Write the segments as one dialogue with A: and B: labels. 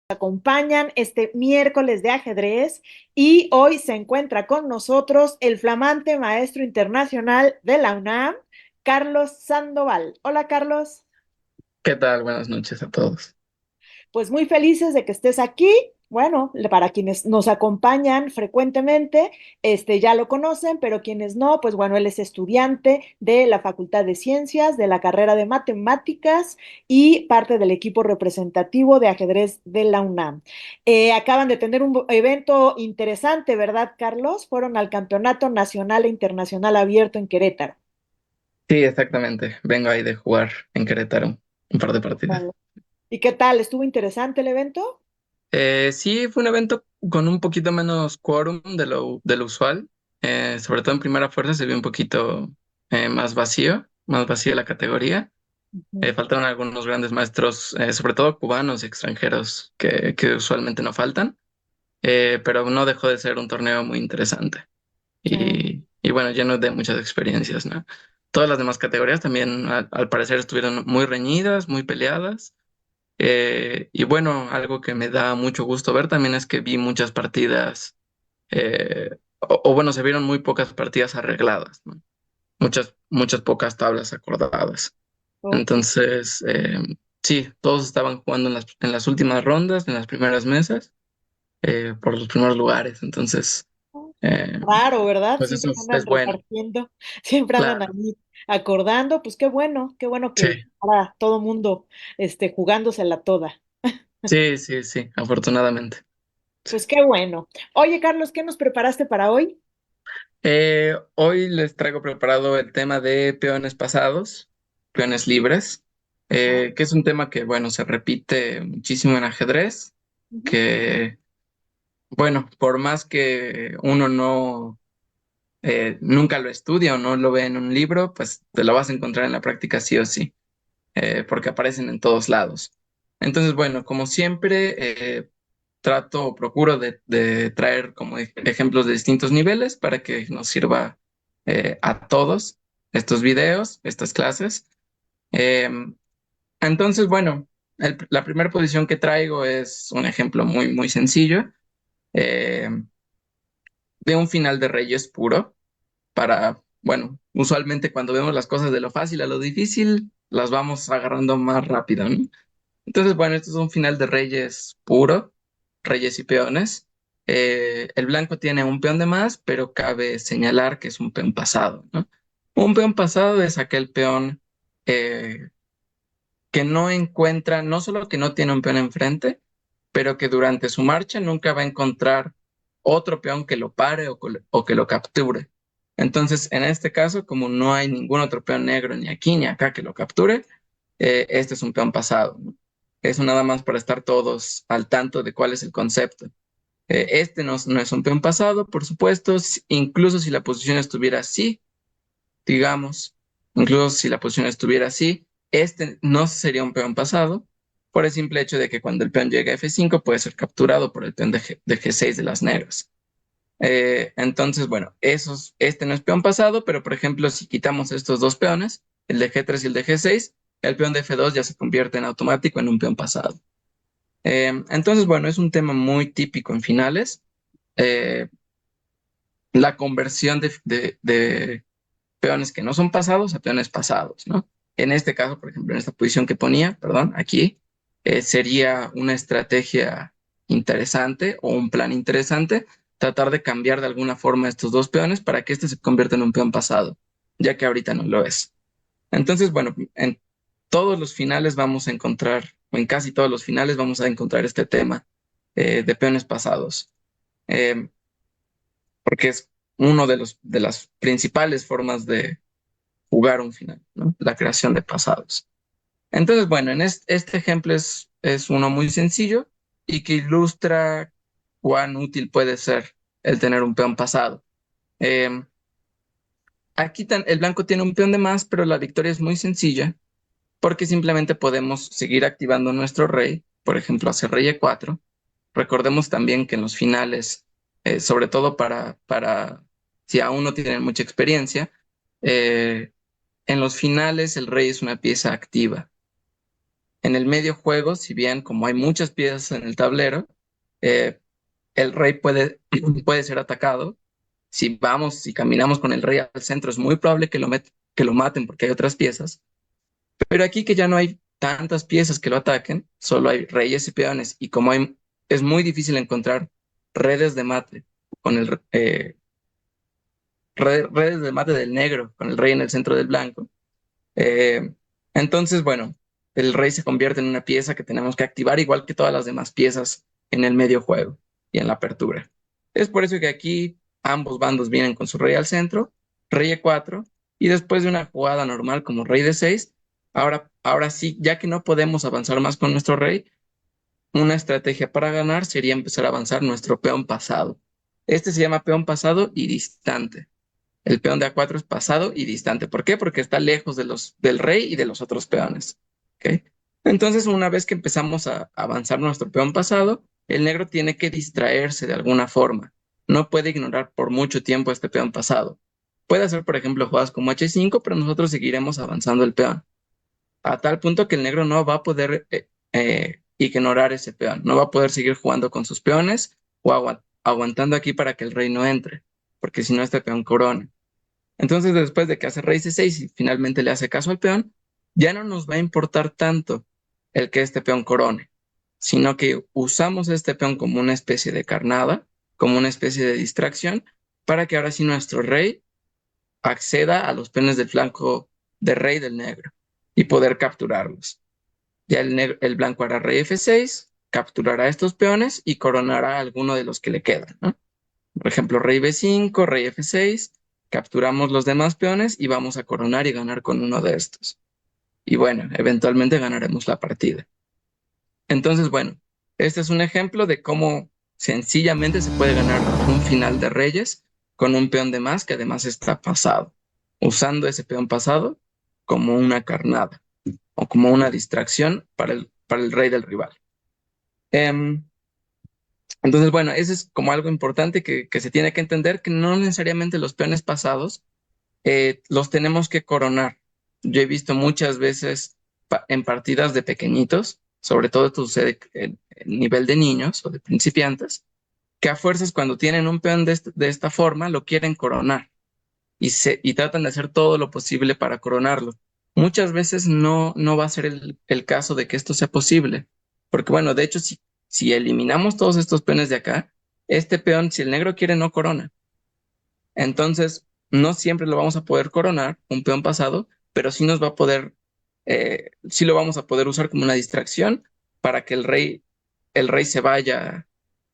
A: Acompañan este miércoles de ajedrez y hoy se encuentra con nosotros el flamante maestro internacional de la UNAM, Carlos Sandoval. Hola, Carlos.
B: ¿Qué tal? Buenas noches a todos.
A: Pues muy felices de que estés aquí. Bueno, para quienes nos acompañan frecuentemente, ya lo conocen, pero quienes no, pues bueno, él es estudiante de la Facultad de Ciencias, de la carrera de Matemáticas y parte del equipo representativo de ajedrez de la UNAM. Acaban de tener un evento interesante, ¿verdad, Carlos? Fueron al Campeonato Nacional e Internacional Abierto en Querétaro.
B: Sí, exactamente. Vengo ahí de jugar en Querétaro un par de partidas.
A: Vale. ¿Y qué tal? ¿Estuvo interesante el evento?
B: Sí, fue un evento con un poquito menos quórum de lo usual. Sobre todo en primera fuerza se vio un poquito más vacío la categoría.
A: Ujú.
B: Faltaron algunos grandes maestros, sobre todo cubanos y extranjeros, que usualmente no faltan. Pero no dejó de ser un torneo muy interesante.
A: Sí.
B: Y bueno, lleno de muchas experiencias, ¿no? Todas las demás categorías también, al parecer, estuvieron muy reñidas, muy peleadas. Y bueno, algo que me da mucho gusto ver también es que vi muchas partidas, o bueno, se vieron muy pocas partidas arregladas, ¿no? Muchas pocas tablas acordadas.
A: Ok.
B: Entonces, sí, todos estaban jugando en las últimas rondas, en las primeras mesas, por los primeros lugares. Entonces, eh,
A: Raro, ¿verdad?
B: pues eso
A: Siempre
B: es
A: andan
B: bueno.
A: repartiendo, siempre andan
B: Claro.
A: ahí acordando, pues qué bueno
B: Sí,
A: que ahora todo mundo jugándosela toda.
B: sí, sí, sí, afortunadamente. Sí.
A: Pues qué bueno. Oye, Carlos, ¿qué nos preparaste para hoy?
B: Hoy les traigo preparado el tema de peones pasados, peones libres,
A: Ajá.
B: que es un tema que, bueno, se repite muchísimo en ajedrez,
A: Ujú.
B: que, bueno, por más que uno no, nunca lo estudia o no lo ve en un libro, pues te lo vas a encontrar en la práctica sí o sí, porque aparecen en todos lados. Entonces, bueno, como siempre, trato o procuro de traer como ejemplos de distintos niveles para que nos sirva a todos estos videos, estas clases. Eh, entonces, bueno, la primera posición que traigo es un ejemplo muy, muy sencillo eh, de un final de Reyes puro para, bueno, usualmente cuando vemos las cosas de lo fácil a lo difícil, las vamos agarrando más rápido, ¿no? Entonces, bueno, esto es un final de reyes puro, reyes y peones. El blanco tiene un peón de más, pero cabe señalar que es un peón pasado, ¿no? Un peón pasado es aquel peón eh, que no encuentra, no solo que no tiene un peón enfrente, pero que durante su marcha nunca va a encontrar otro peón que lo pare o que lo capture. Entonces, en este caso, como no hay ningún otro peón negro ni aquí ni acá que lo capture, este es un peón pasado, ¿no? Eso nada más para estar todos al tanto de cuál es el concepto. Este no es un peón pasado, por supuesto, incluso si la posición estuviera así, digamos, incluso si la posición estuviera así, este no sería un peón pasado, por el simple hecho de que cuando el peón llega a F5 puede ser capturado por el peón de G6 de las negras. Entonces, bueno, este no es peón pasado, pero por ejemplo, si quitamos estos dos peones, el de G3 y el de G6, el peón de F2 ya se convierte en automático en un peón pasado. Entonces, bueno, es un tema muy típico en finales, eh, la conversión de peones que no son pasados a peones pasados, ¿no? En este caso, por ejemplo, en esta posición que ponía, perdón, aquí, sería una estrategia interesante o un plan interesante tratar de cambiar de alguna forma estos dos peones para que este se convierta en un peón pasado, ya que ahorita no lo es. Entonces, bueno, en todos los finales vamos a encontrar, o en casi todos los finales vamos a encontrar este tema de peones pasados. Eh, Porque es uno de las principales formas de jugar un final, ¿no? La creación de pasados. Entonces, bueno, este ejemplo es uno muy sencillo y que ilustra cuán útil puede ser el tener un peón pasado. Eh, Aquí el blanco tiene un peón de más, pero la victoria es muy sencilla porque simplemente podemos seguir activando nuestro rey, por ejemplo, hacer rey E4. Recordemos también que en los finales, sobre todo para si aún no tienen mucha experiencia, eh, en los finales el rey es una pieza activa. En el medio juego, si bien como hay muchas piezas en el tablero, eh, el rey puede ser atacado. Si caminamos con el rey al centro, es muy probable que lo maten porque hay otras piezas. Pero aquí que ya no hay tantas piezas que lo ataquen, solo hay reyes y peones. Y como es muy difícil encontrar redes de mate con redes de mate del negro, con el rey en el centro del blanco. eh, entonces, bueno, el rey se convierte en una pieza que tenemos que activar igual que todas las demás piezas en el medio juego y en la apertura. Es por eso que aquí ambos bandos vienen con su rey al centro, rey E4, y después de una jugada normal como rey D6, ahora sí, ya que no podemos avanzar más con nuestro rey, una estrategia para ganar sería empezar a avanzar nuestro peón pasado. Este se llama peón pasado y distante. El peón de A4 es pasado y distante. ¿Por qué? Porque está lejos del rey y de los otros peones. ¿Ok? Entonces, una vez que empezamos a avanzar nuestro peón pasado, el negro tiene que distraerse de alguna forma. No puede ignorar por mucho tiempo este peón pasado. Puede hacer, por ejemplo, jugadas como H5, pero nosotros seguiremos avanzando el peón. A tal punto que el negro no va a poder ignorar ese peón. No va a poder seguir jugando con sus peones o aguantando aquí para que el rey no entre. Porque si no, este peón corona. Entonces, después de que hace rey C6 y finalmente le hace caso al peón, ya no nos va a importar tanto el que este peón corone, sino que usamos este peón como una especie de carnada, como una especie de distracción, para que ahora sí nuestro rey acceda a los peones del flanco de rey del negro y poder capturarlos. Ya el blanco hará rey F6, capturará estos peones y coronará a alguno de los que le quedan, ¿no? Por ejemplo, rey B5, rey F6, capturamos los demás peones y vamos a coronar y ganar con uno de estos. Y bueno, eventualmente ganaremos la partida. Entonces, bueno, este es un ejemplo de cómo sencillamente se puede ganar un final de reyes con un peón de más que además está pasado, usando ese peón pasado como una carnada o como una distracción para el rey del rival. Em, Entonces, bueno, eso es como algo importante que se tiene que entender, que no necesariamente los peones pasados los tenemos que coronar. Yo he visto muchas veces en partidas de pequeñitos, sobre todo esto sucede en nivel de niños o de principiantes, que a fuerzas cuando tienen un peón de esta forma lo quieren coronar y tratan de hacer todo lo posible para coronarlo. Muchas veces no va a ser el caso de que esto sea posible, porque bueno, de hecho, si eliminamos todos estos peones de acá, este peón, si el negro quiere, no corona. Entonces, no siempre lo vamos a poder coronar, un peón pasado, pero sí lo vamos a poder usar como una distracción para que el rey se vaya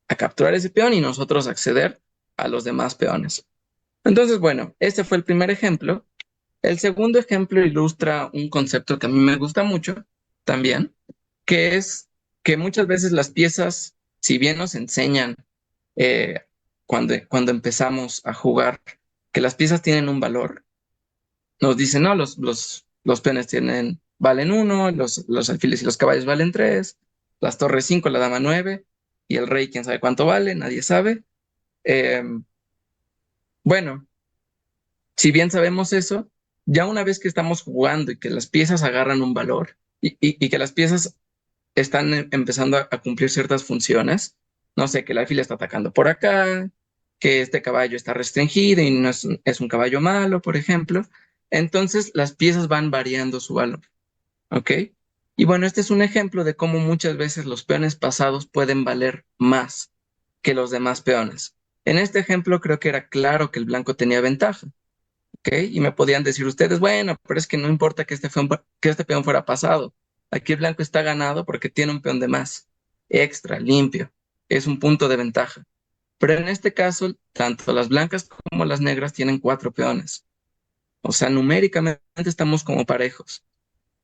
B: a capturar ese peón y nosotros acceder a los demás peones. Entonces, bueno, este fue el primer ejemplo. El segundo ejemplo ilustra un concepto que a mí me gusta mucho también, que es que muchas veces las piezas, si bien nos enseñan cuando empezamos a jugar que las piezas tienen un valor, nos dicen, no, los peones valen uno, los alfiles y los caballos valen tres, las torres 5, la dama 9 y el rey quién sabe cuánto vale, nadie sabe. Em, bueno. Si bien sabemos eso, ya una vez que estamos jugando y que las piezas agarran un valor y que las piezas están empezando a cumplir ciertas funciones, no sé, que el alfil está atacando por acá, que este caballo está restringido y no es un caballo malo, por ejemplo, entonces las piezas van variando su valor, ¿ok? Y bueno, este es un ejemplo de cómo muchas veces los peones pasados pueden valer más que los demás peones. En este ejemplo creo que era claro que el blanco tenía ventaja. ¿Ok? Y me podían decir ustedes, bueno, pero es que no importa que este peón fuera pasado. Aquí el blanco está ganado porque tiene un peón de más, extra, limpio. Es un punto de ventaja. Pero en este caso, tanto las blancas como las negras tienen cuatro peones. O sea, numéricamente estamos como parejos.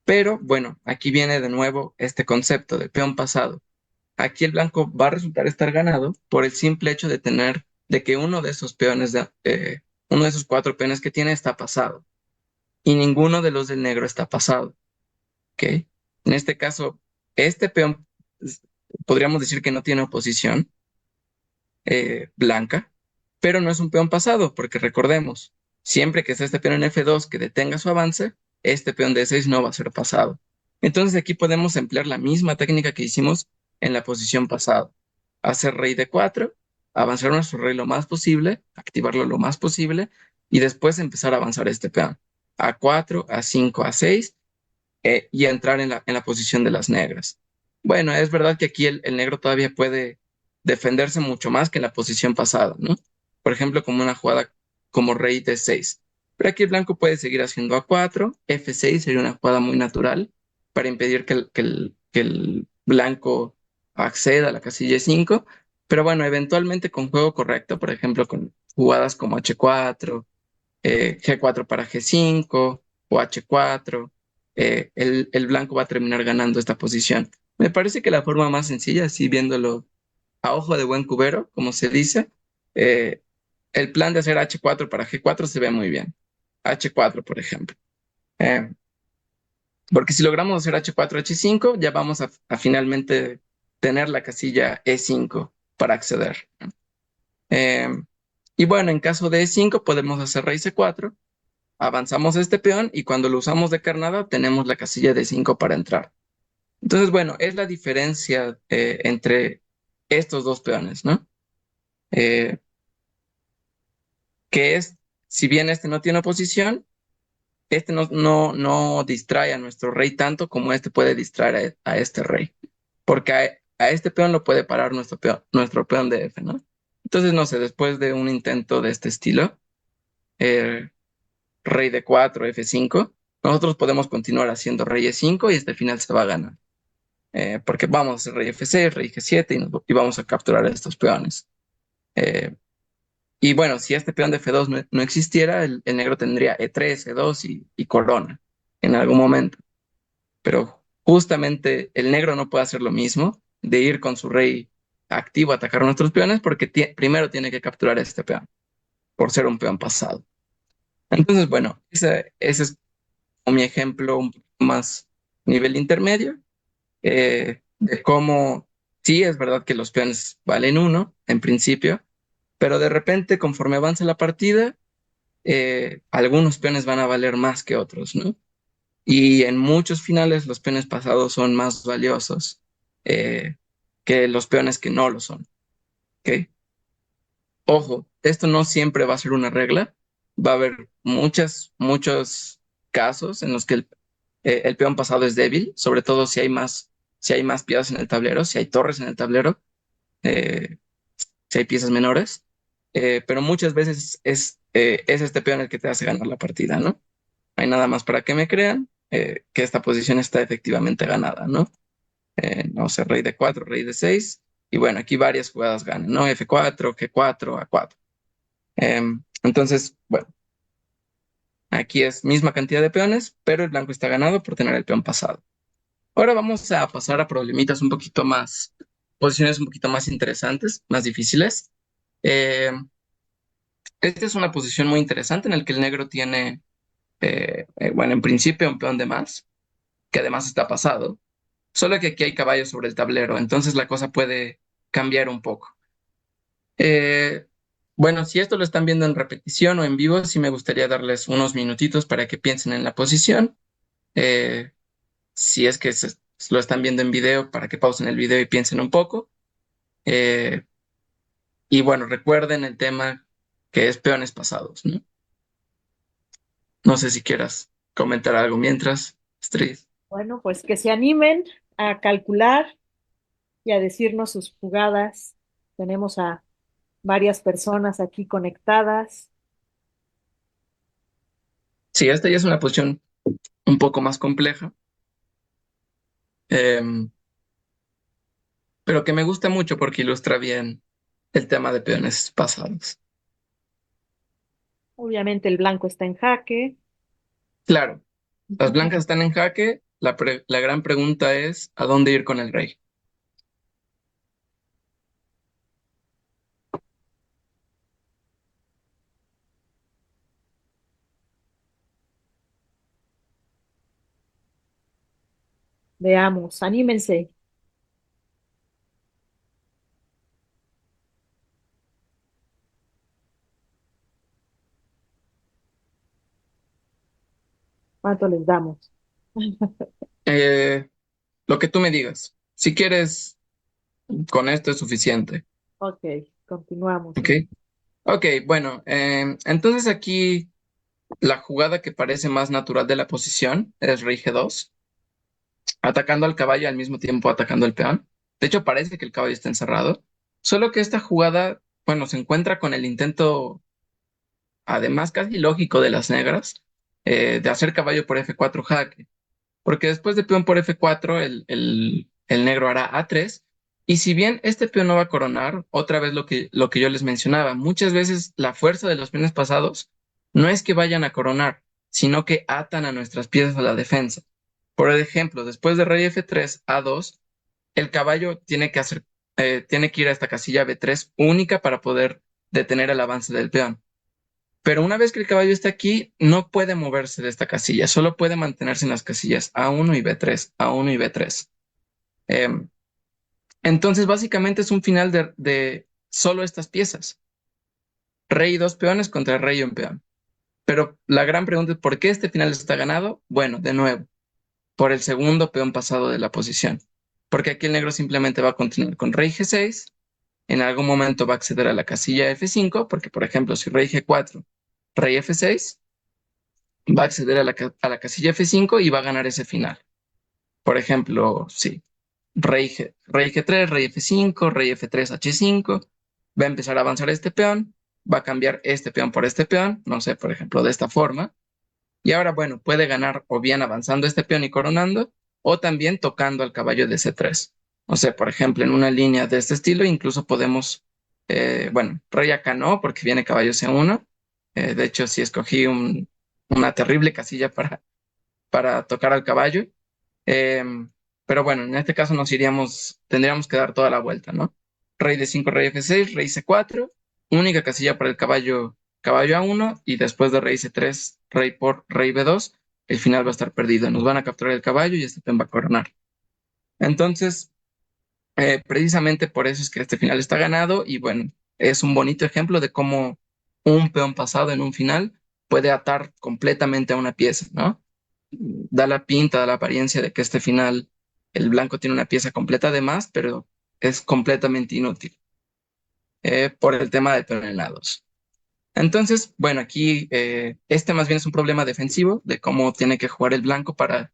B: Pero bueno, aquí viene de nuevo este concepto de peón pasado. Aquí el blanco va a resultar estar ganado por el simple hecho de que uno de esos peones uno de esos 4 peones que tiene está pasado y ninguno de los del negro está pasado. ¿Ok? En este caso, este peón podríamos decir que no tiene oposición blanca, pero no es un peón pasado, porque recordemos, siempre que esté este peón en F2 que detenga su avance, este peón de E6 no va a ser pasado. Entonces aquí podemos emplear la misma técnica que hicimos en la posición pasada. Hacer rey D4, avanzar nuestro rey lo más posible, activarlo lo más posible, y después empezar a avanzar este peón. A4, A5, A6, y entrar en la posición de las negras. Bueno, es verdad que aquí el negro todavía puede defenderse mucho más que en la posición pasada, ¿no? Por ejemplo, como una jugada como rey D6. Pero aquí el blanco puede seguir haciendo A4, F6 sería una jugada muy natural para impedir que el blanco acceda a la casilla E5. Pero bueno, eventualmente con juego correcto, por ejemplo, con jugadas como H4, G4 para G5 o H4, el blanco va a terminar ganando esta posición. Me parece que la forma más sencilla, así viéndolo a ojo de buen cubero, como se dice, eh, el plan de hacer H4 para G4 se ve muy bien. H4, por ejemplo. Eh, Porque si logramos hacer H4, H5, ya vamos a finalmente tener la casilla E5 para acceder. Eh, y bueno, en caso de E5 podemos hacer rey C4, avanzamos este peón y cuando lo usamos de carnada tenemos la casilla de 5 para entrar. Entonces, bueno, es la diferencia entre estos dos peones, ¿no? Eh, que es, si bien este no tiene oposición, este no distrae a nuestro rey tanto como este puede distraer a este rey, porque a este peón lo puede parar nuestro peón de F, ¿no? Entonces, no sé, después de un intento de este estilo, eh, rey de 4 F5, nosotros podemos continuar haciendo rey E5 y este final se va a ganar. Porque vamos a hacer rey F6, rey G7 y vamos a capturar a estos peones. Eh, y bueno, si este peón de F2 no existiera, el negro tendría E3, E2 y corona en algún momento. Pero justamente el negro no puede hacer lo mismo de ir con su rey activo a atacar a nuestros peones porque primero tiene que capturar a este peón por ser un peón pasado. Entonces, bueno, ese es mi ejemplo un poco más nivel intermedio, de cómo sí es verdad que los peones valen uno en principio, pero de repente conforme avanza la partida, algunos peones van a valer más que otros, ¿no? Y en muchos finales los peones pasados son más valiosos eh, que los peones que no lo son, ¿ok? Ojo, esto no siempre va a ser una regla. Va a haber muchos casos en los que el peón pasado es débil, sobre todo si hay más piezas en el tablero, si hay torres en el tablero, eh, si hay piezas menores. Pero muchas veces es este peón el que te hace ganar la partida, ¿no? No hay nada más para que me crean que esta posición está efectivamente ganada, ¿no? No sé, rey de 4, rey de 6. Y bueno, aquí varias jugadas ganan, ¿no? F4, G4, A4. Entonces, bueno, aquí es misma cantidad de peones, pero el blanco está ganado por tener el peón pasado. Ahora vamos a pasar a problemitas un poquito más, posiciones un poquito más interesantes, más difíciles. Eh, Esta es una posición muy interesante en la que el negro tiene, bueno, en principio un peón de más, que además está pasado, solo que aquí hay caballos sobre el tablero, entonces la cosa puede cambiar un poco. Eh, bueno, si esto lo están viendo en repetición o en vivo, sí me gustaría darles unos minutitos para que piensen en la posición. Eh, si es que lo están viendo en video, para que pausen el video y piensen un poco. Eh, y bueno, recuerden el tema que es peones pasados, ¿no? No sé si quieras comentar algo mientras, Astrid.
A: Bueno, pues que se animen a calcular y a decirnos sus jugadas. Tenemos a varias personas aquí conectadas.
B: Sí, esta ya es una posición un poco más compleja, eh, pero que me gusta mucho porque ilustra bien el tema de peones pasados.
A: Obviamente el blanco está en jaque.
B: Claro, las blancas están en jaque. La gran pregunta es, ¿a dónde ir con el rey?
A: Veamos, anímense. ¿Cuánto les damos?
B: Eh, lo que tú me digas. Si quieres, con esto es suficiente.
A: Ok, continuamos.
B: ¿Ok? Ok, bueno, entonces aquí la jugada que parece más natural de la posición es rey G2, atacando al caballo y al mismo tiempo atacando al peón. De hecho, parece que el caballo está encerrado. Solo que esta jugada, bueno, se encuentra con el intento, además casi lógico de las negras, de hacer caballo por F4 jaque. Porque después de peón por F4, el negro hará A3. Y si bien este peón no va a coronar, otra vez lo que yo les mencionaba, muchas veces la fuerza de los peones pasados no es que vayan a coronar, sino que atan a nuestras piezas a la defensa. Por ejemplo, después de rey F3, A2, el caballo tiene que ir a esta casilla B3 única para poder detener el avance del peón. Pero una vez que el caballo está aquí, no puede moverse de esta casilla, solo puede mantenerse en las casillas A1 y B3, A1 y B3. Em, entonces, básicamente es un final de solo estas piezas. Rey y dos peones contra rey y un peón. Pero la gran pregunta es, ¿por qué este final está ganado? Bueno, de nuevo, por el segundo peón pasado de la posición. Porque aquí el negro simplemente va a continuar con rey G6, en algún momento va a acceder a la casilla F5, porque por ejemplo, si rey G4, rey F6, va a acceder a la casilla F5 y va a ganar ese final. Por ejemplo, sí, rey G3, rey F5, rey F3, H5, va a empezar a avanzar este peón, va a cambiar este peón por este peón, no sé, por ejemplo, de esta forma. Y ahora, bueno, puede ganar o bien avanzando este peón y coronando, o también tocando al caballo de C3. O sea, por ejemplo, en una línea de este estilo, incluso podemos, bueno, rey acá no, porque viene caballo C1. De hecho, sí escogí una terrible casilla para tocar al caballo. Em, pero bueno, en este caso tendríamos que dar toda la vuelta, ¿no? Rey D5, rey F6, rey C4, única casilla para el caballo, caballo A1, y después de rey C3, rey por rey B2, el final va a estar perdido. Nos van a capturar el caballo y este peón va a coronar. Entonces, precisamente por eso es que este final está ganado y bueno, es un bonito ejemplo de cómo un peón pasado en un final puede atar completamente a una pieza, ¿no? Da la pinta, da la apariencia de que este final el blanco tiene una pieza completa de más, pero es completamente inútil por el tema de peonenados. Entonces, bueno, aquí este más bien es un problema defensivo de cómo tiene que jugar el blanco para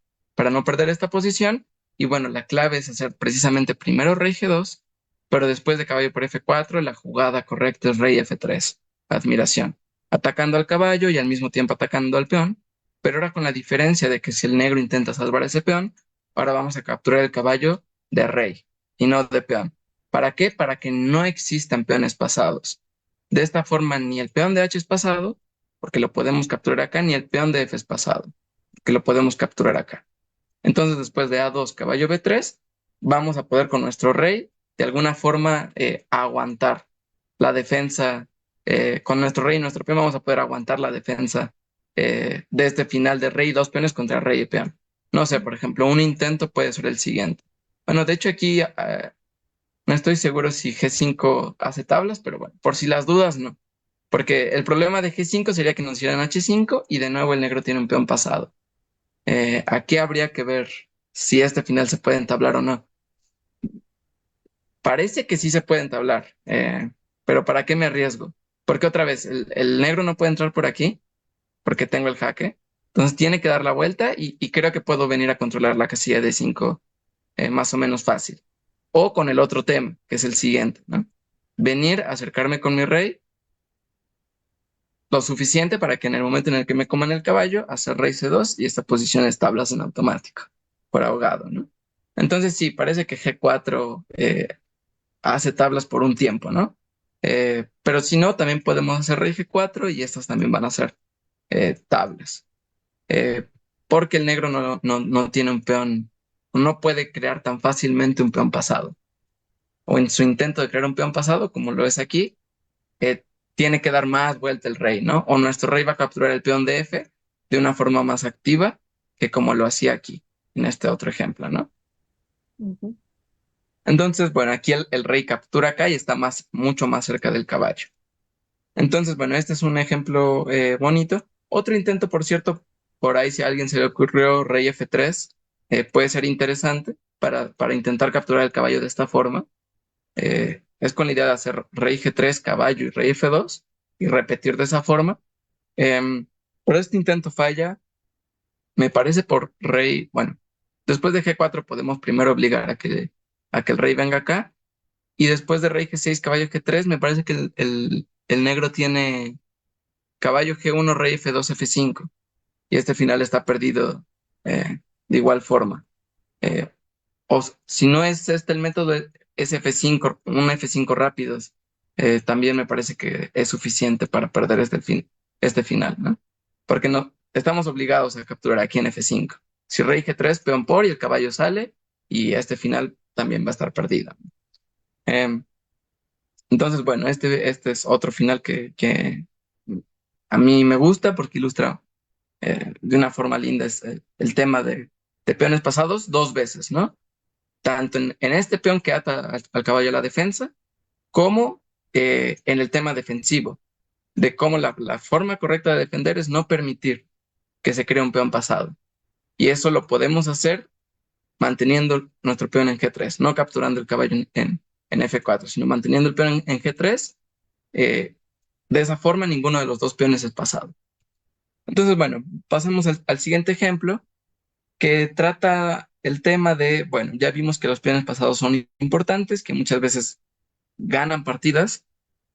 B: no perder esta posición. Y bueno, la clave es hacer precisamente primero rey G2, pero después de caballo por F4, la jugada correcta es rey F3. Admiración. Atacando al caballo y al mismo tiempo atacando al peón, pero ahora con la diferencia de que si el negro intenta salvar ese peón, ahora vamos a capturar el caballo de rey y no de peón. ¿Para qué? Para que no existan peones pasados. De esta forma, ni el peón de H es pasado, porque lo podemos capturar acá, ni el peón de F es pasado, que lo podemos capturar acá. Entonces, después de A2, caballo B3, vamos a poder con nuestro rey, de alguna forma, aguantar la defensa. Con nuestro rey y nuestro peón vamos a poder aguantar la defensa de este final de rey y dos peones contra rey y peón. No sé, por ejemplo, un intento puede ser el siguiente. Bueno, de hecho aquí no estoy seguro si G5 hace tablas, pero bueno, por si las dudas, no. Porque el problema de G5 sería que nos hicieran H5 y de nuevo el negro tiene un peón pasado. Aquí habría que ver si este final se puede entablar o no. Parece que sí se puede entablar, pero ¿para qué me arriesgo? Porque otra vez, el negro no puede entrar por aquí porque tengo el jaque. Entonces tiene que dar la vuelta y creo que puedo venir a controlar la casilla de 5 más o menos fácil. O con el otro tema, que es el siguiente, ¿no? Venir, acercarme con mi rey lo suficiente para que en el momento en el que me coman el caballo, hacer rey C2 y esta posición es tablas en automático, por ahogado, ¿no? Entonces sí, parece que G4 hace tablas por un tiempo, ¿no? Pero si no, también podemos hacer rey G4 y estas también van a ser tablas. Eh, porque el negro no tiene un peón, no puede crear tan fácilmente un peón pasado. O en su intento de crear un peón pasado, como lo es aquí, eh, tiene que dar más vuelta el rey, ¿no? O nuestro rey va a capturar el peón de F de una forma más activa que como lo hacía aquí. en este otro ejemplo, ¿no?
A: Ujú.
B: Entonces, bueno, aquí el rey captura acá y está mucho más cerca del caballo. Entonces, bueno, este es un ejemplo bonito. Otro intento, por cierto, por ahí si a alguien se le ocurrió rey F3, puede ser interesante para intentar capturar el caballo de esta forma. Es con la idea de hacer rey G3, caballo y rey F2 y repetir de esa forma. Em, pero este intento falla, me parece por rey, bueno, después de G4 podemos primero obligar a que el rey venga acá y después de rey G6, caballo G3, me parece que el negro tiene caballo G1, rey F2, F5 y este final está perdido de igual forma. Eh, si no es este el método, es F5, un F5 rápidos, también me parece que es suficiente para perder este final, ¿no? Porque no, estamos obligados a capturar aquí en F5. Si rey G3, peón por y el caballo sale, y este final también va a estar perdido. Em, entonces, bueno, este es otro final que a mí me gusta porque ilustra de una forma linda el tema de peones pasados dos veces, ¿no? Tanto en este peón que ata al caballo a la defensa, como en el tema defensivo, de cómo la forma correcta de defender es no permitir que se cree un peón pasado. Y eso lo podemos hacer manteniendo nuestro peón en G3, no capturando el caballo en F4, sino manteniendo el peón en G3. eh, de esa forma, ninguno de los dos peones es pasado. Entonces, bueno, pasemos al siguiente ejemplo, que trata el tema de, bueno, ya vimos que los peones pasados son importantes, que muchas veces ganan partidas.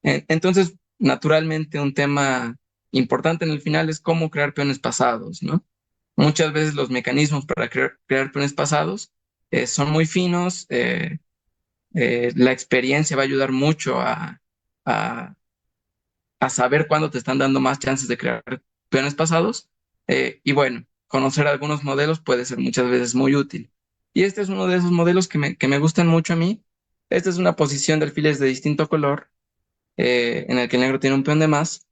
B: Entonces, naturalmente, un tema importante en el final es cómo crear peones pasados, ¿no? Muchas veces los mecanismos para crear peones pasados son muy finos. La experiencia va a ayudar mucho a, a saber cuándo te están dando más chances de crear peones pasados. Y bueno, conocer algunos modelos puede ser muchas veces muy útil. Y este es uno de esos modelos que me gustan mucho a mí. Esta es una posición de alfiles de distinto color en el que el negro tiene un peón de más.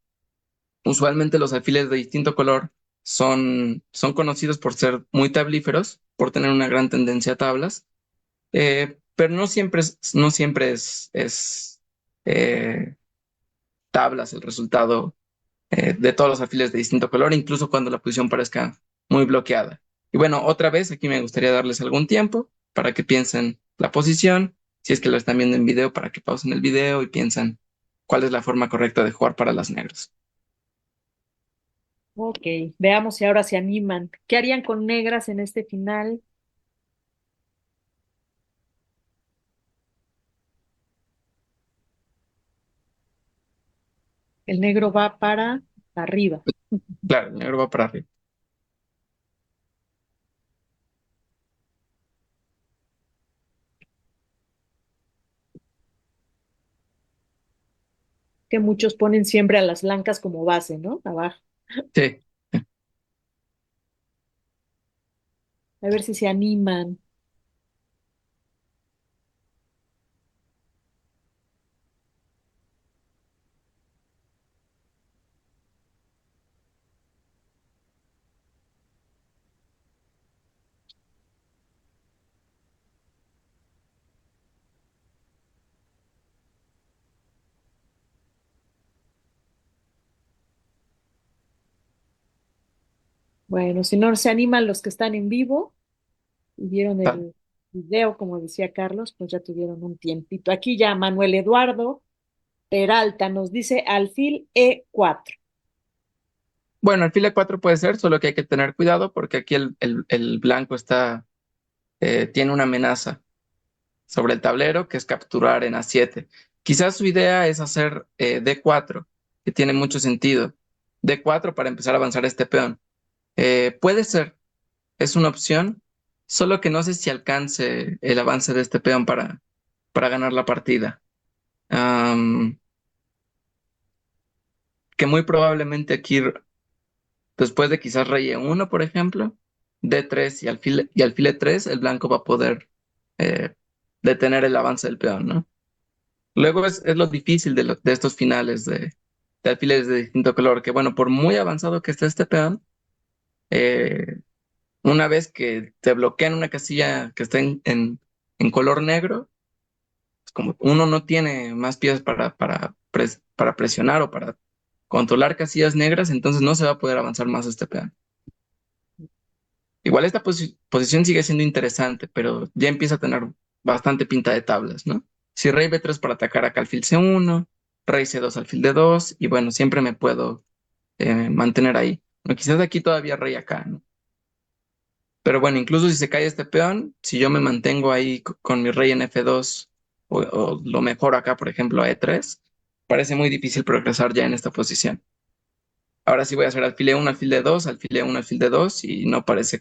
B: Usualmente los alfiles de distinto color son conocidos por ser muy tablíferos, por tener una gran tendencia a tablas, pero no siempre es eh, tablas el resultado de todos los alfiles de distinto color, incluso cuando la posición parezca muy bloqueada. Y bueno, otra vez aquí me gustaría darles algún tiempo para que piensen la posición, si es que lo están viendo en video, para que pausen el video y piensen cuál es la forma correcta de jugar para las negras.
A: Ok, veamos si ahora se animan. ¿Qué harían con negras en este final? El negro va para arriba.
B: Claro, el negro va para arriba.
A: Que muchos ponen siempre a las blancas como base, ¿no? Abajo.
B: Sí.
A: A ver si se animan. Bueno, si no se animan los que están en vivo y vieron
B: Tal.
A: el video, como decía Carlos, pues ya tuvieron un tiempito. Aquí ya Manuel Eduardo Peralta nos dice alfil E4.
B: Bueno, alfil E4 puede ser, solo que hay que tener cuidado porque aquí el blanco tiene una amenaza sobre el tablero que es capturar en A7. Quizás su idea es hacer D4, que tiene mucho sentido. D4 para empezar a avanzar este peón. Puede ser, es una opción, solo que no sé si alcance el avance de este peón para ganar la partida. Am, que muy probablemente aquí, después de quizás rey E1, por ejemplo, D3 y alfil E3, el blanco va a poder eh, detener el avance del peón, ¿no? Luego es lo difícil de estos finales de alfiles de distinto color, que bueno, por muy avanzado que esté este peón, eh, una vez que te bloquean una casilla que está en color negro, es como uno no tiene más piezas para presionar o para controlar casillas negras, entonces no se va a poder avanzar más este peón. Igual esta posición sigue siendo interesante, pero ya empieza a tener bastante pinta de tablas, ¿no? Si rey B3 para atacar acá alfil C1, rey C2 alfil D2, y bueno, siempre me puedo mantener ahí. O quizás aquí todavía rey acá, ¿no? Pero bueno, incluso si se cae este peón, si yo me mantengo ahí con mi rey en F2 o lo mejor acá, por ejemplo, a E3, parece muy difícil progresar ya en esta posición. Ahora sí voy a hacer alfil E1, alfil D2, alfil E1, alfil D2 y no parece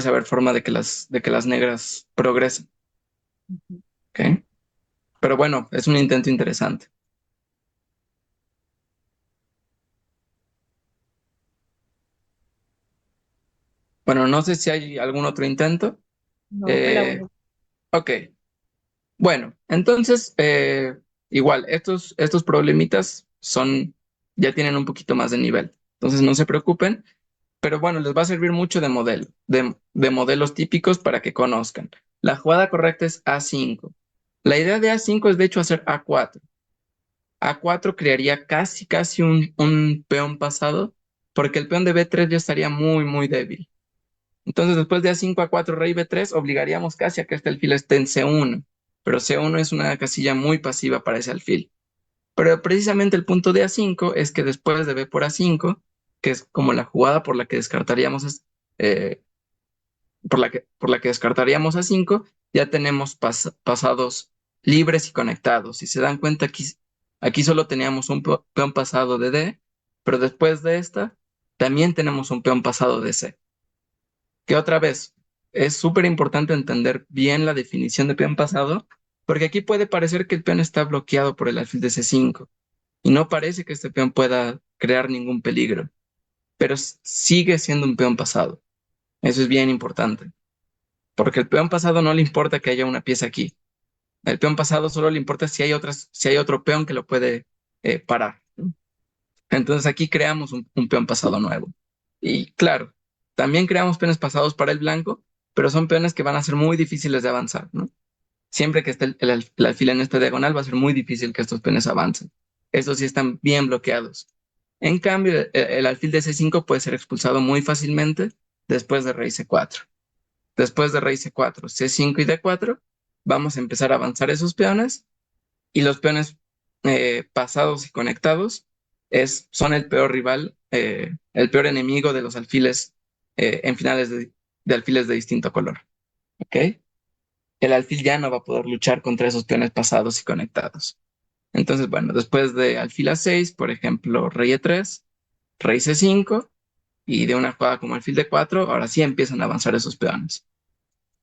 B: haber forma de que las negras progresen, ¿ok? Pero bueno, es un intento interesante. Bueno, no sé si hay algún otro intento.
A: No,
B: Eh, ok, bueno, entonces, igual, estos problemitas ya tienen un poquito más de nivel. Entonces no se preocupen, pero bueno, les va a servir mucho de modelo, de modelos típicos para que conozcan. La jugada correcta es A5. La idea de A5 es de hecho hacer A4. A4 crearía casi un peón pasado, porque el peón de B3 ya estaría muy débil. Entonces, después de A5, A4, rey B3, obligaríamos casi a que este alfil esté en C1. Pero C1 es una casilla muy pasiva para ese alfil. Pero precisamente el punto de A5 es que después de B por A5, que es como la jugada por la que descartaríamos, eh, por la que descartaríamos A5, ya tenemos pasados libres y conectados. Si se dan cuenta, aquí solo teníamos un peón pasado de D, pero después de esta, también tenemos un peón pasado de C. Que otra vez, es súper importante entender bien la definición de peón pasado, porque aquí puede parecer que el peón está bloqueado por el alfil de C5, y no parece que este peón pueda crear ningún peligro, pero sigue siendo un peón pasado. Eso es bien importante. Porque el peón pasado no le importa que haya una pieza aquí. El peón pasado solo le importa si hay otro peón que lo puede parar, ¿no? Entonces aquí creamos un peón pasado nuevo. Y claro, también creamos peones pasados para el blanco, pero son peones que van a ser muy difíciles de avanzar, ¿no? Siempre que esté el alfil en esta diagonal va a ser muy difícil que estos peones avancen. Estos sí están bien bloqueados. En cambio, el alfil de C5 puede ser expulsado muy fácilmente después de rey C4. Después de rey C4, C5 y D4, vamos a empezar a avanzar esos peones y los peones pasados y conectados son el peor rival, el peor enemigo de los alfiles en finales de alfiles de distinto color. ¿Ok? El alfil ya no va a poder luchar contra esos peones pasados y conectados. Entonces, bueno, después de alfil A6, por ejemplo, rey E3, rey C5 y de una jugada como alfil D4, ahora sí empiezan a avanzar esos peones.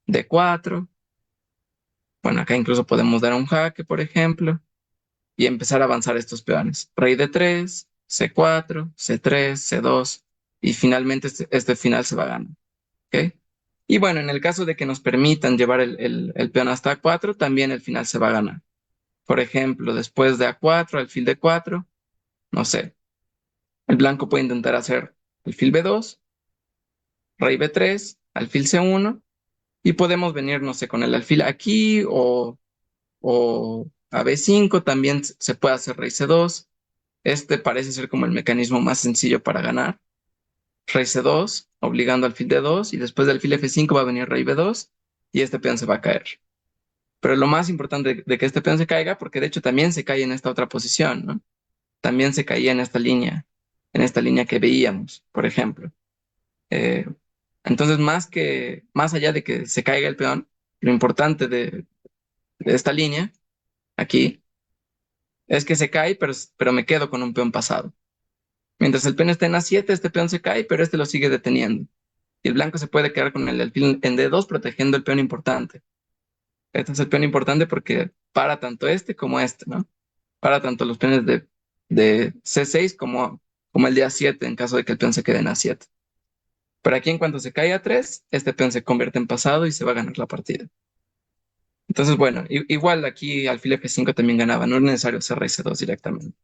B: D4. Bueno, acá incluso podemos dar un jaque, por ejemplo, y empezar a avanzar estos peones. Rey de 3, C4, C3, C2, y finalmente este final se va a ganar. ¿Ok? Y bueno, en el caso de que nos permitan llevar el peón hasta A4, también el final se va a ganar. Por ejemplo, después de A4, alfil D4, no sé, el blanco puede intentar hacer alfil B2, rey B3, alfil C1, y podemos venir, no sé, con el alfil aquí o a B5 también se puede hacer rey C2. Este parece ser como el mecanismo más sencillo para ganar. Rey C2, obligando al alfil D2, y después del alfil F5 va a venir rey B2, y este peón se va a caer. Pero lo más importante de que este peón se caiga, porque de hecho también se cae en esta otra posición, ¿no? También se caía en esta línea que veíamos, por ejemplo. Eh, entonces, más allá de que se caiga el peón, lo importante de esta línea, aquí, es que se cae, pero me quedo con un peón pasado. Mientras el peón está en A7, este peón se cae, pero este lo sigue deteniendo. Y el blanco se puede quedar con el alfil en D2 protegiendo el peón importante. Este es el peón importante porque para tanto este como este, ¿no? Para tanto los peones de C6 como el de A7 en caso de que el peón se quede en A7. Pero aquí en cuanto se cae a 3, este peón se convierte en pasado y se va a ganar la partida. Entonces, bueno, igual aquí alfil F5 también ganaba, no es necesario hacer rey C2 directamente.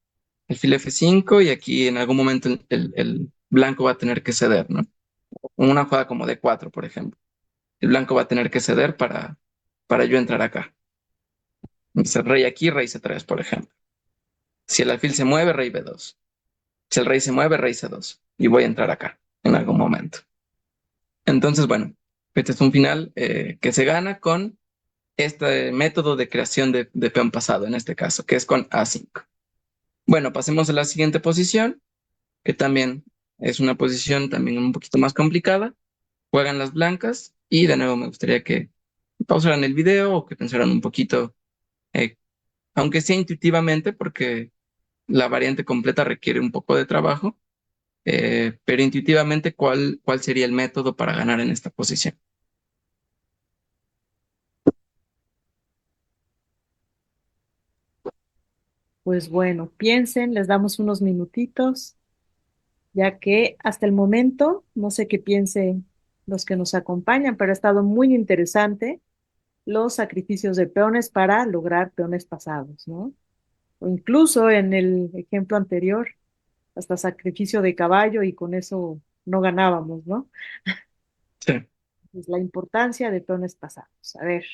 B: Alfil F5 y aquí en algún momento el blanco va a tener que ceder, ¿no? una jugada como D4, por ejemplo. El blanco va a tener que ceder para yo entrar acá. Entonces, rey aquí, rey C3, por ejemplo. Si el alfil se mueve, rey B2. Si el rey se mueve, rey C2. Y voy a entrar acá en algún momento. Entonces, bueno, este es un final que se gana con este método de creación de peón pasado, en este caso, que es con A5. Bueno, pasemos a la siguiente posición, que también es una posición también un poquito más complicada. Juegan las blancas y de nuevo me gustaría que pausaran el video o que pensaran un poquito, eh, aunque sea intuitivamente, porque la variante completa requiere un poco de trabajo, pero intuitivamente, ¿cuál sería el método para ganar en esta posición?
A: Pues bueno, piensen, les damos unos minutitos, ya que hasta el momento, no sé qué piensen los que nos acompañan, pero ha estado muy interesante los sacrificios de peones para lograr peones pasados, ¿no? O incluso en el ejemplo anterior, hasta sacrificio de caballo y con eso no ganábamos, ¿no?
B: Sí,
A: Es la importancia de peones pasados. A ver,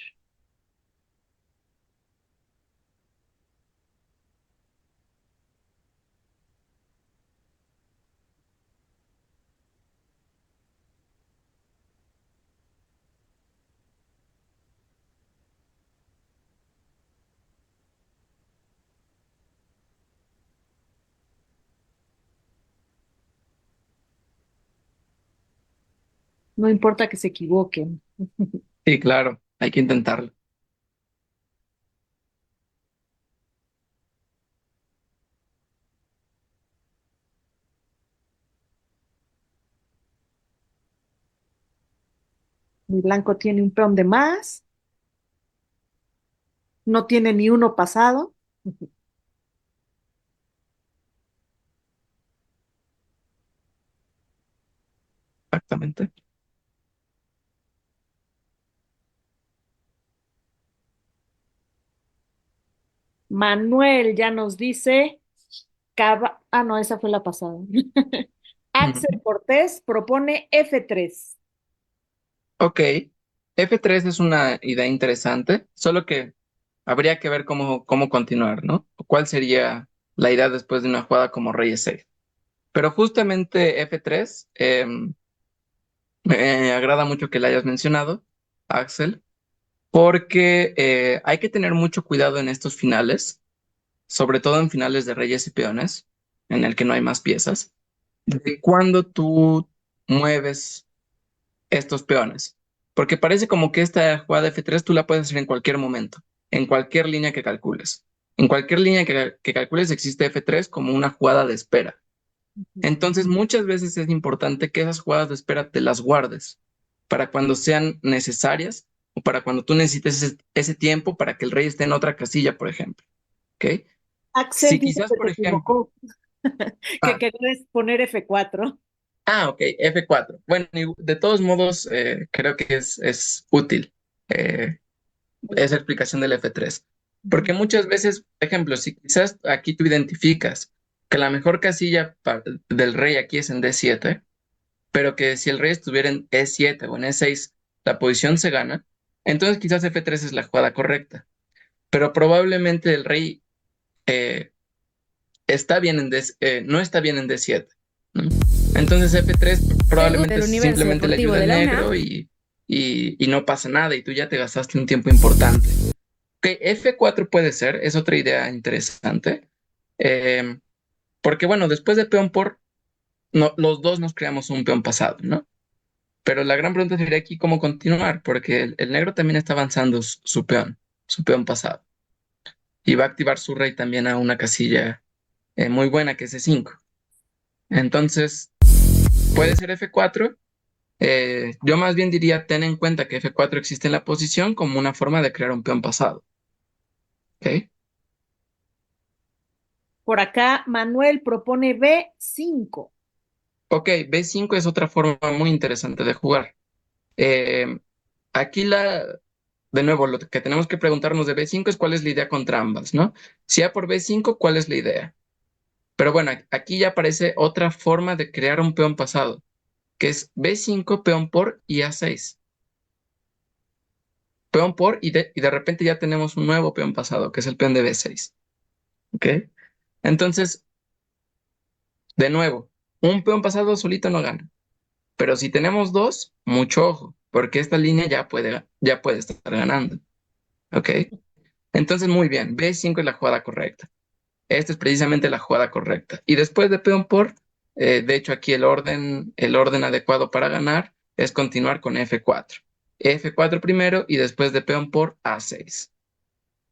A: no importa que se equivoquen.
B: sí, claro, hay que intentarlo.
A: Mi blanco tiene un peón de más, no tiene ni uno pasado.
B: Exactamente.
A: Manuel ya nos dice, ah, no, esa fue la pasada. Axel
B: Ujú.
A: Cortés propone F3.
B: Ok, F3 es una idea interesante, solo que habría que ver cómo continuar, ¿no? ¿Cuál sería la idea después de una jugada como rey E6? Pero justamente F3, me agrada mucho que la hayas mencionado, Axel, porque hay que tener mucho cuidado en estos finales, sobre todo en finales de reyes y peones, en el que no hay más piezas, de cuando tú mueves estos peones. Porque parece como que esta jugada F3 tú la puedes hacer en cualquier momento, en cualquier línea que calcules. En cualquier línea que calcules existe F3 como una jugada de espera. Entonces, muchas veces es importante que esas jugadas de espera te las guardes para cuando sean necesarias o para cuando tú necesites ese tiempo para que el rey esté en otra casilla, por ejemplo. ¿Ok?
A: Axel
B: Si
A: dice
B: quizás,
A: que se
B: por ejemplo,
A: equivocó, que
B: ah,
A: quería poner F4.
B: ok, F4. Bueno, y de todos modos, creo que es útil eh, esa explicación del F3. Porque muchas veces, por ejemplo, si quizás aquí tú identificas que la mejor casilla del rey aquí es en D7, pero que si el rey estuviera en E7 o en E6, la posición se gana, entonces quizás F3 es la jugada correcta, pero probablemente el rey eh, está bien no está bien en D7, ¿no? Entonces F3 probablemente
C: Del universo
B: simplemente le
C: deportivo
B: ayuda
C: de
B: al
C: la UNAM.
B: negro y no pasa nada y tú ya te gastaste un tiempo importante. Ok, F4 puede ser, es otra idea interesante, eh, porque bueno, después de peón por, no, los dos nos creamos un peón pasado, ¿no? Pero la gran pregunta sería aquí cómo continuar, porque el negro también está avanzando su peón pasado, y va a activar su rey también a una casilla muy buena que es E5. Entonces, puede ser F4. Yo más bien diría, ten en cuenta que F4 existe en la posición como una forma de crear un peón pasado. ¿Ok?
A: Por acá, Manuel propone B5.
B: Ok, B5 es otra forma muy interesante de jugar. Eh, aquí de nuevo, lo que tenemos que preguntarnos de B5 es cuál es la idea contra ambas, ¿no? Si A por B5, ¿cuál es la idea? Pero bueno, aquí ya aparece otra forma de crear un peón pasado. que es B5, peón por y A6. Peón por y de repente ya tenemos un nuevo peón pasado, que es el peón de B6. ¿Ok? Entonces, de nuevo, un peón pasado solito no gana. Pero si tenemos dos, mucho ojo, porque esta línea ya puede estar ganando. ¿Ok? Entonces, muy bien, B5 es la jugada correcta. Esta es precisamente la jugada correcta. Y después de peón por, de hecho aquí el orden adecuado para ganar es continuar con F4. F4 primero y después de peón por A6.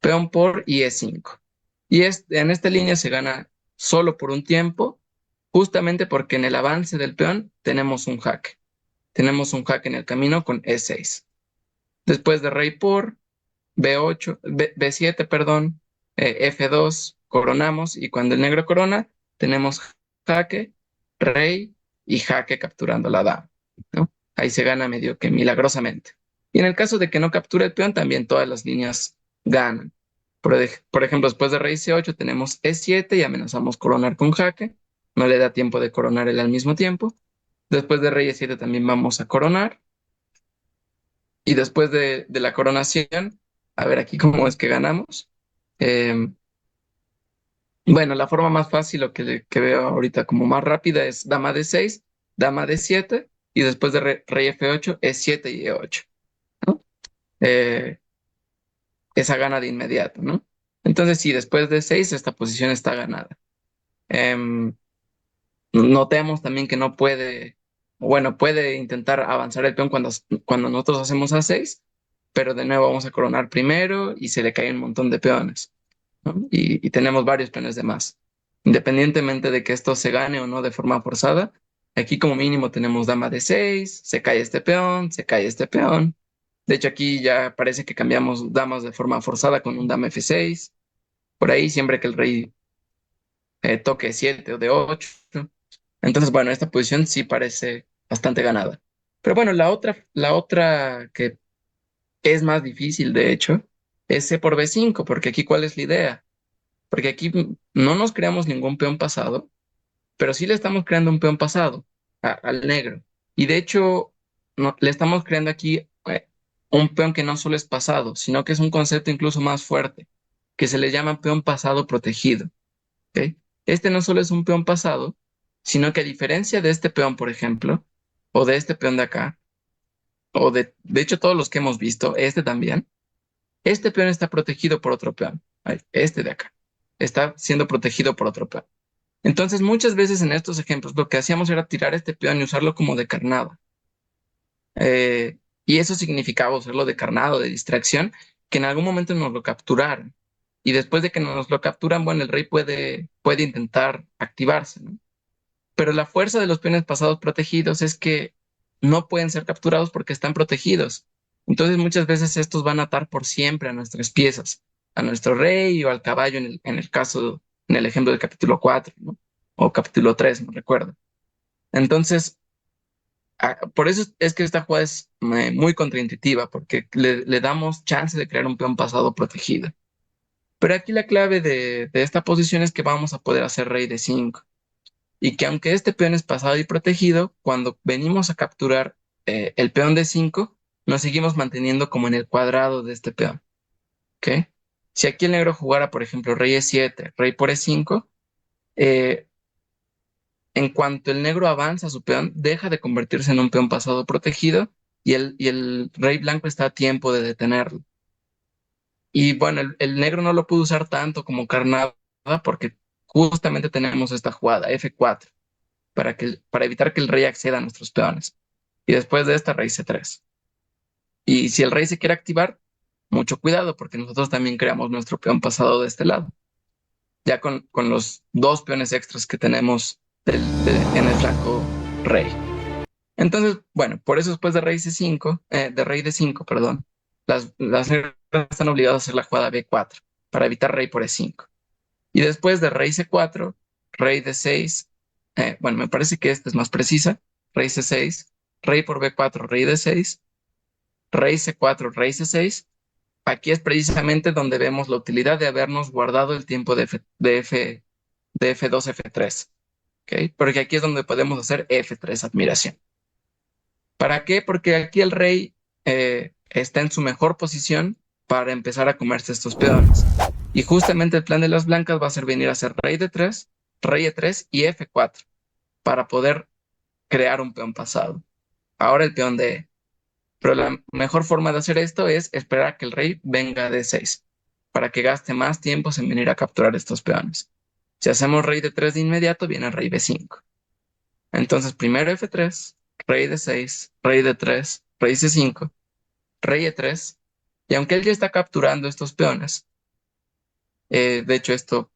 B: Peón por y E5. Y en esta línea se gana solo por un tiempo, justamente porque en el avance del peón tenemos un jaque. Tenemos un jaque en el camino con E6. Después de rey por, B8, B7, perdón, F2, coronamos y cuando el negro corona, tenemos jaque, rey y jaque capturando la dama, ¿no? Ahí se gana medio que milagrosamente. Y en el caso de que no capture el peón, también todas las líneas ganan. Por ejemplo, después de rey C8 tenemos E7 y amenazamos coronar con jaque. No le da tiempo de coronar él al mismo tiempo. Después de rey E7 también vamos a coronar. Y después de la coronación, a ver aquí cómo es que ganamos. Eh, bueno, la forma más fácil o que veo ahorita como más rápida es dama D6, dama D7 y después de rey F8, E7 y E8, ¿no? Eh, esa gana de inmediato, ¿no? Entonces, sí, después de 6, esta posición está ganada. Em, Notemos también que no puede, bueno, puede intentar avanzar el peón cuando nosotros hacemos A6, pero de nuevo vamos a coronar primero y se le cae un montón de peones, ¿no? Y tenemos varios peones de más. Independientemente de que esto se gane o no de forma forzada, aquí como mínimo tenemos dama de 6, se cae este peón, se cae este peón. De hecho, aquí ya parece que cambiamos damas de forma forzada con un dama F6. Por ahí, siempre que el rey toque 7 o de 8. Entonces, bueno, esta posición sí parece bastante ganada. Pero bueno, la otra que es más difícil, de hecho, es C por B5, porque aquí, ¿cuál es la idea? Porque aquí no nos creamos ningún peón pasado, pero sí le estamos creando un peón pasado al negro. Y de hecho, le estamos creando aquí un peón que no solo es pasado, sino que es un concepto incluso más fuerte, que se le llama peón pasado protegido. ¿Ok? Este no solo es un peón pasado, sino que a diferencia de este peón, por ejemplo, o de este peón de acá, o de hecho todos los que hemos visto, este también, este peón está protegido por otro peón. Ay, este de acá está siendo protegido por otro peón. Entonces, muchas veces en estos ejemplos lo que hacíamos era tirar este peón y usarlo como de carnada. Y eso significaba usarlo de carnado, de distracción, que en algún momento nos lo capturaron. Y después de que nos lo capturan, bueno, el rey puede intentar activarse, ¿no? Pero la fuerza de los peones pasados protegidos es que no pueden ser capturados porque están protegidos. Entonces muchas veces estos van a atar por siempre a nuestras piezas, a nuestro rey o al caballo en el ejemplo del capítulo 4, ¿no? O capítulo 3, no recuerdo. Entonces, por eso es que esta jugada es muy contraintuitiva, porque le damos chance de crear un peón pasado protegido. Pero aquí la clave de esta posición es que vamos a poder hacer rey de 5 y que aunque este peón es pasado y protegido, cuando venimos a capturar el peón de 5 nos seguimos manteniendo como en el cuadrado de este peón. ¿Ok? Si aquí el negro jugara, por ejemplo, rey E7, rey por E5, eh, en cuanto el negro avanza su peón, deja de convertirse en un peón pasado protegido y el rey blanco está a tiempo de detenerlo. Y bueno, el negro no lo pudo usar tanto como carnada porque justamente tenemos esta jugada, F4 para evitar que el rey acceda a nuestros peones. Y después de esta, rey C3. Y si el rey se quiere activar, mucho cuidado, porque nosotros también creamos nuestro peón pasado de este lado, ya con los dos peones extras que tenemos en el flanco rey. Entonces, bueno, por eso después de rey C5, de rey D5, perdón, las negras están obligadas a hacer la jugada B4 para evitar rey por E5. Y después de rey C4, rey D6, bueno, me parece que esta es más precisa, rey C6, rey por B4, rey D6, rey C4, rey C6. Aquí es precisamente donde vemos la utilidad de habernos guardado el tiempo de F2, F3, ¿ok? Porque aquí es donde podemos hacer F3 admiración. ¿Para qué? Porque aquí el rey está en su mejor posición para empezar a comerse estos peones. Y justamente el plan de las blancas va a ser venir a hacer rey de 3 y F4 para poder crear un peón pasado. Ahora el peón de E. Pero la mejor forma de hacer esto es esperar a que el rey venga de 6 para que gaste más tiempo en venir a capturar estos peones. Si hacemos rey de 3 de inmediato, viene el rey B5. Entonces, primero F3, rey de 6, rey de 3, rey C5, rey E3. Y aunque él ya está capturando estos peones, de hecho esto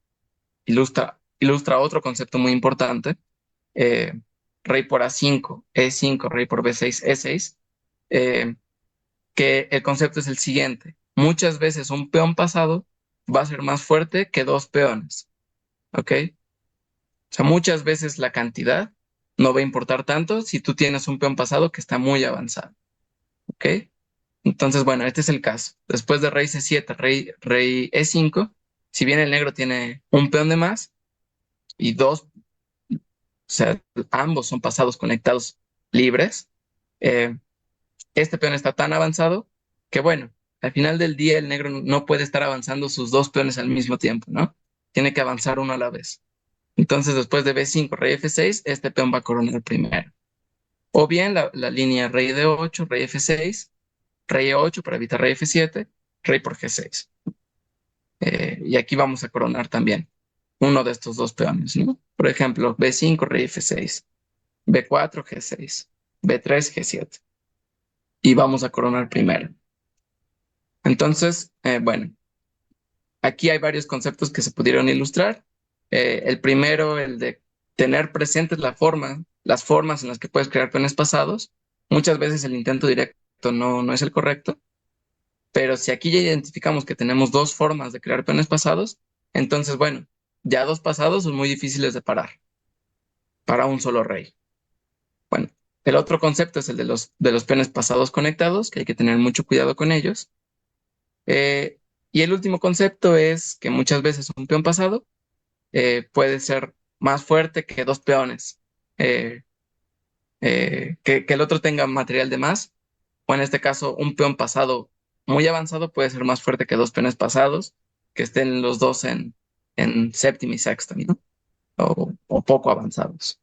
B: ilustra otro concepto muy importante, eh, rey por A5, E5, rey por B6, E6, eh, que el concepto es el siguiente. Muchas veces un peón pasado va a ser más fuerte que dos peones, ¿ok? O sea, muchas veces la cantidad no va a importar tanto si tú tienes un peón pasado que está muy avanzado, ¿ok? Entonces, bueno, este es el caso. Después de rey C7, rey E5, si bien el negro tiene un peón de más y dos, o sea, ambos son pasados conectados libres, eh, este peón está tan avanzado que, bueno, al final del día el negro no puede estar avanzando sus dos peones al mismo tiempo, ¿no? Tiene que avanzar uno a la vez. Entonces, después de B5, rey F6, este peón va a coronar primero. O bien la línea rey D8, rey F6, rey E8 para evitar rey F7, rey por G6. Y aquí vamos a coronar también uno de estos dos peones, ¿no? Por ejemplo, B5, rey F6, B4, G6, B3, G7. Y vamos a coronar primero. Entonces, bueno, aquí hay varios conceptos que se pudieron ilustrar. El primero, el de tener presentes las formas en las que puedes crear peones pasados. Muchas veces el intento directo no es el correcto, pero si aquí ya identificamos que tenemos dos formas de crear peones pasados, entonces, bueno, ya dos pasados son muy difíciles de parar para un solo rey. Bueno, el otro concepto es el de los peones pasados conectados, que hay que tener mucho cuidado con ellos. Eh, y el último concepto es que muchas veces un peón pasado puede ser más fuerte que dos peones, eh, que el otro tenga material de más, o en este caso un peón pasado muy avanzado puede ser más fuerte que dos peones pasados, que estén los dos en séptima y sexta, ¿no? O poco avanzados.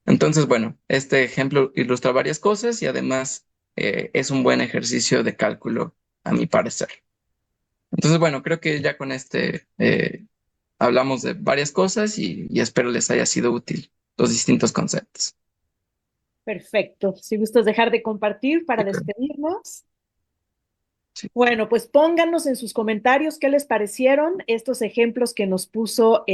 B: Entonces, bueno, este ejemplo ilustra varias cosas y además es un buen ejercicio de cálculo, a mi parecer. Entonces, bueno, creo que ya con este hablamos de varias cosas y espero les haya sido útil los distintos conceptos.
A: Perfecto. Si gustas dejar de compartir para
B: Sí, claro.
A: despedirnos.
B: Sí,
A: Bueno, pues pónganos en sus comentarios qué les parecieron estos ejemplos que nos puso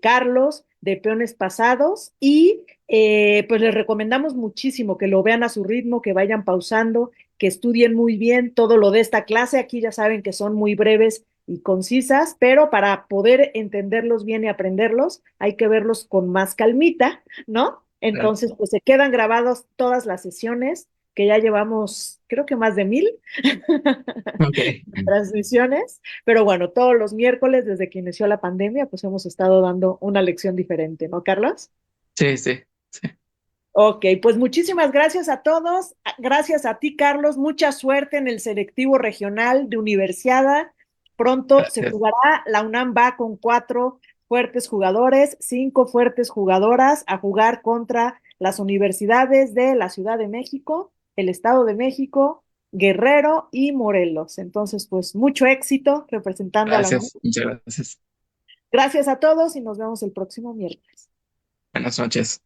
A: Carlos de peones pasados y pues les recomendamos muchísimo que lo vean a su ritmo, que vayan pausando, que estudien muy bien todo lo de esta clase. Aquí ya saben que son muy breves y concisas, pero para poder entenderlos bien y aprenderlos hay que verlos con más calmita, ¿no?
B: claro.
A: Entonces, pues se quedan grabados todas las sesiones que ya llevamos, creo que más de 1000
B: Ok.
A: transmisiones, pero bueno, todos los miércoles desde que inició la pandemia, pues hemos estado dando una lección diferente, ¿no, Carlos?
B: Sí, sí, sí.
A: Ok, pues muchísimas gracias a todos. Gracias a ti, Carlos. Mucha suerte en el selectivo regional de Universiada. Pronto se
B: Gracias.
A: jugará. La UNAM va con 4 fuertes jugadores, 5 fuertes jugadoras a jugar contra las universidades de la Ciudad de México, el Estado de México, Guerrero y Morelos. Entonces, pues mucho éxito representando a la UNAM.
B: Gracias. Muchas gracias.
A: Gracias a todos y nos vemos el próximo miércoles.
B: Buenas noches.